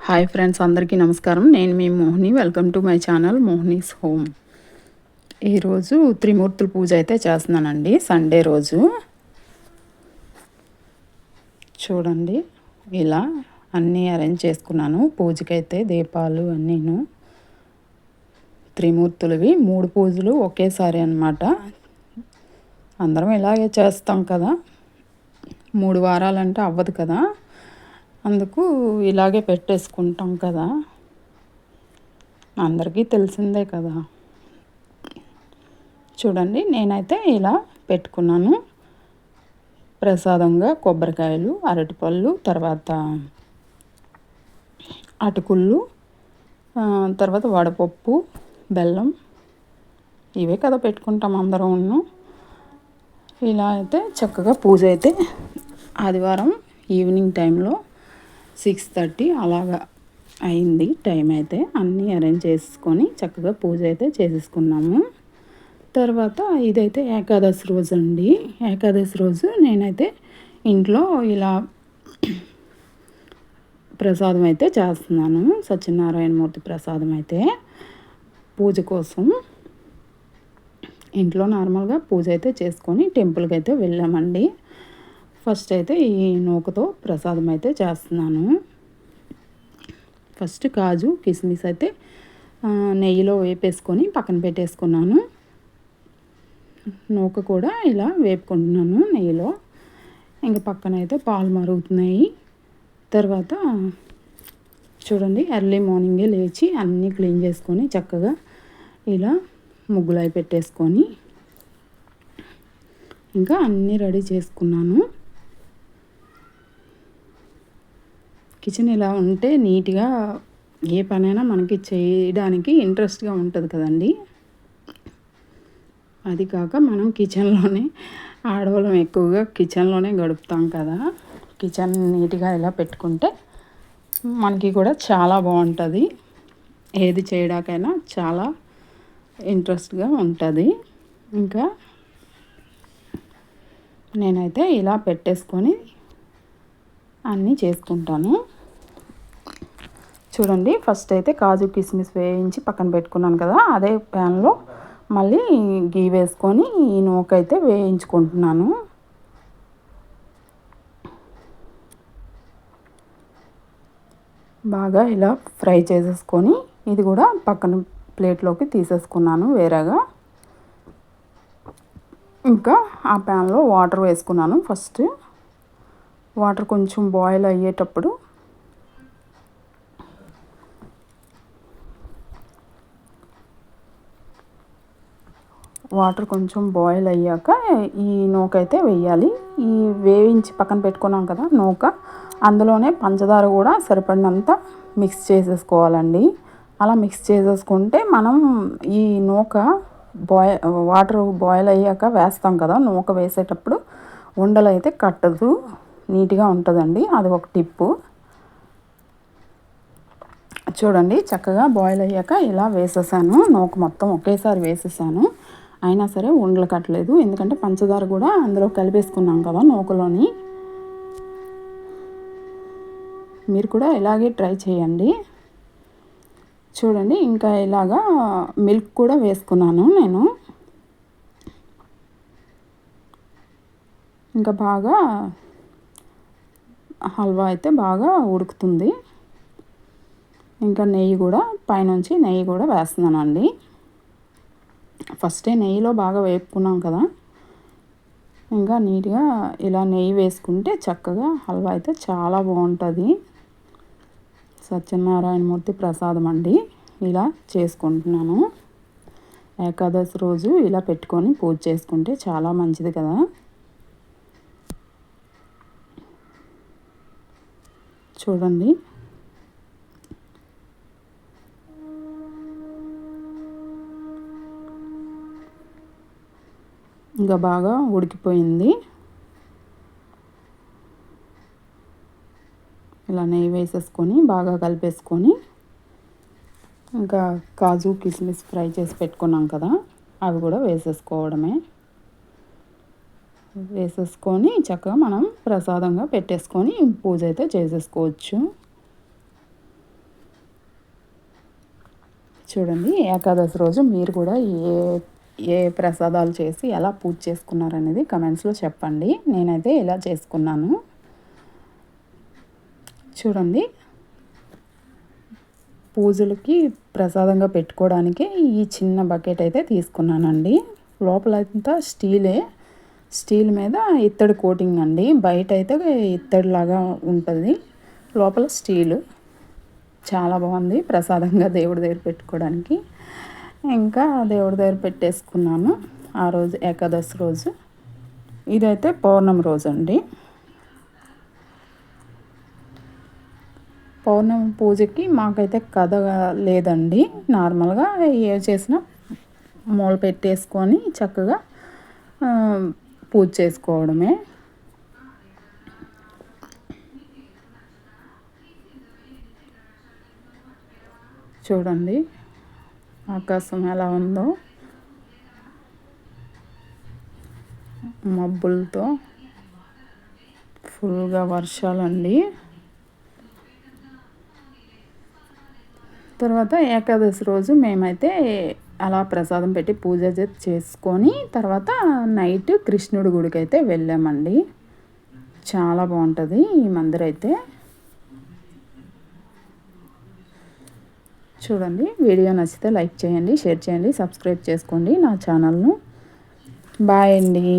Hi friends, అందరికీ నమస్కారం. నేను మీ Mohini. Welcome to my channel Mohini's home. ఈరోజు త్రిమూర్తుల పూజ అయితే చేస్తున్నానండి. సండే రోజు చూడండి, ఇలా అన్నీ అరేంజ్ చేసుకున్నాను. పూజకైతే దీపాలు అన్నీను. త్రిమూర్తులవి 3 పూజలు ఒకేసారి అన్నమాట. అందరం ఇలాగే చేస్తాం కదా, 3 వారాలంటే అవ్వదు కదా, అందుకు ఇలాగే పెట్టేసుకుంటాం కదా, అందరికీ తెలిసిందే కదా. చూడండి, నేనైతే ఇలా పెట్టుకున్నాను. ప్రసాదంగా కొబ్బరికాయలు, అరటిపళ్ళు, తర్వాత అటుకుళ్ళు, తర్వాత వడపప్పు, బెల్లం, ఇవే కదా పెట్టుకుంటాం అందరం. ఇలా అయితే చక్కగా పూజ అయితే ఆదివారం ఈవినింగ్ టైంలో 6:30 అలాగా అయింది టైం. అయితే అన్నీ అరేంజ్ చేసుకొని చక్కగా పూజ అయితే చేసేసుకున్నాము. తర్వాత ఇదైతే ఏకాదశి రోజు అండి. ఏకాదశి రోజు నేనైతే ఇంట్లో ఇలా ప్రసాదం అయితే చేస్తున్నాను. సత్యనారాయణమూర్తి ప్రసాదం అయితే పూజ కోసం ఇంట్లో నార్మల్గా పూజ అయితే చేసుకొని టెంపుల్కి అయితే వెళ్ళామండి. ఫస్ట్ అయితే ఈ నూకతో ప్రసాదం అయితే చేస్తున్నాను. ఫస్ట్ కాజు కిస్మిస్ అయితే నెయ్యిలో వేపేసుకొని పక్కన పెట్టేసుకున్నాను. నూక కూడా ఇలా వేపుకుంటున్నాను నెయ్యిలో. ఇంకా పక్కన అయితే పాలు మరుగుతున్నాయి. తర్వాత చూడండి, ఎర్లీ మార్నింగే లేచి అన్నీ క్లీన్ చేసుకొని చక్కగా ఇలా ముగ్గులు అవి పెట్టేసుకొని ఇంకా అన్నీ రెడీ చేసుకున్నాను. కిచెన్ ఇలా ఉంటే నీట్గా ఏ పనైనా మనకి చేయడానికి ఇంట్రెస్ట్గా ఉంటుంది కదండి. అది కాక మనం కిచెన్లోనే ఆడవాళ్ళం ఎక్కువగా కిచెన్లోనే గడుపుతాం కదా. కిచెన్ నీట్గా ఇలా పెట్టుకుంటే మనకి కూడా చాలా బాగుంటుంది. ఏది చేయడానికైనా చాలా ఇంట్రెస్ట్గా ఉంటుంది. ఇంకా నేనైతే ఇలా పెట్టేసుకొని అన్నీ చేసుకుంటాను. చూడండి, ఫస్ట్ అయితే కాజు కిస్మిస్ వేయించి పక్కన పెట్టుకున్నాను కదా, అదే ప్యాన్లో మళ్ళీ గీ వేసుకొని ఈ నూక అయితే వేయించుకుంటున్నాను. బాగా ఇలా ఫ్రై చేసేసుకొని ఇది కూడా పక్కన ప్లేట్లోకి తీసేసుకున్నాను వేరేగా. ఇంకా ఆ ప్యాన్లో వాటర్ వేసుకున్నాను. ఫస్ట్ వాటర్ కొంచెం బాయిల్ అయ్యేటప్పుడు వాటర్ కొంచెం బాయిల్ అయ్యాక ఈ నూక అయితే వేయాలి. ఈ వేయించి పక్కన పెట్టుకున్నాం కదా నూక, అందులోనే పంచదార కూడా సరిపడినంత మిక్స్ చేసేసుకోవాలండి. అలా మిక్స్ చేసేసుకుంటే మనం ఈ నూక వాటర్ బాయిల్ అయ్యాక వేస్తాం కదా, నూక వేసేటప్పుడు ఉండలు అయితే కట్టదు, నీట్గా ఉంటుందండి. అది ఒక టిప్పు. చూడండి, చక్కగా బాయిల్ అయ్యాక ఇలా వేసేసాను. నూక మొత్తం ఒకేసారి వేసేసాను. అయినా సరే ఉండలు కట్టలేదు, ఎందుకంటే పంచదార కూడా అందులో కలిపేసుకున్నాం కదా నూకలోని. మీరు కూడా ఇలాగే ట్రై చేయండి. చూడండి, ఇంకా ఇలాగా మిల్క్ కూడా వేసుకున్నాను నేను. ఇంకా బాగా హల్వా అయితే బాగా ఉడుకుతుంది. ఇంకా నెయ్యి కూడా పైనుంచి నెయ్యి కూడా వేస్తున్నానండి. ఫస్టే నెయ్యిలో బాగా వేపుకున్నాం కదా, ఇంకా నీట్గా ఇలా నెయ్యి వేసుకుంటే చక్కగా హల్వా అయితే చాలా బాగుంటుంది. సత్యనారాయణమూర్తి ప్రసాదం అండి. ఇలా చేసుకుంటున్నాను. ఏకాదశి రోజు ఇలా పెట్టుకొని పూజ చేసుకుంటే చాలా మంచిది కదా. చూడండి, ఇంకా బాగా ఉడికిపోయింది. ఇలా నెయ్యి వేసేసుకొని బాగా కలిపేసుకొని ఇంకా కాజు కిస్మిస్ ఫ్రై చేసి పెట్టుకున్నాం కదా, అవి కూడా వేసేసుకోవడమే. వేసేసుకొని చక్కగా మనం ప్రసాదంగా పెట్టేసుకొని పూజ అయితే చేసేసుకోవచ్చు. చూడండి, ఏకాదశి రోజు మీరు కూడా ఏ ఏ ప్రసాదాలు చేసి ఎలా పూజ చేసుకున్నారనేది కమెంట్స్లో చెప్పండి. నేనైతే ఇలా చేసుకున్నాను. చూడండి, పూజలకి ప్రసాదంగా పెట్టుకోవడానికి ఈ చిన్న బకెట్ అయితే తీసుకున్నానండి. లోపలంతా స్టీల్ మీద ఇత్తడి కోటింగ్ అండి. బయట అయితే ఇత్తడిలాగా ఉంటుంది, లోపల స్టీలు. చాలా బాగుంది ప్రసాదంగా దేవుడి దగ్గర పెట్టుకోవడానికి. ఇంకా దేవుడి దగ్గర పెట్టేసుకున్నాను ఆ రోజు, ఏకాదశి రోజు. ఇదైతే పౌర్ణమి రోజు అండి. పౌర్ణమి పూజకి మాకైతే కథ లేదండి. నార్మల్గా ఏ చేసినా మూల పెట్టేసుకొని చక్కగా పూజ చేసుకోవడమే. చూడండి ఆకాశం ఎలా ఉందో, మబ్బులతో ఫుల్గా వర్షాలండి. తర్వాత ఏకాదశి రోజు మేమైతే అలా ప్రసాదం పెట్టి పూజ చేసుకొని తర్వాత నైట్ కృష్ణుడి గుడికి అయితే వెళ్ళామండి. చాలా బాగుంటుంది ఈ మందిరం అయితే. చూడండి, వీడియో నచ్చితే లైక్ చేయండి, షేర్ చేయండి, సబ్స్క్రైబ్ చేసుకోండి నా ఛానల్ను. బాయ్ అండి.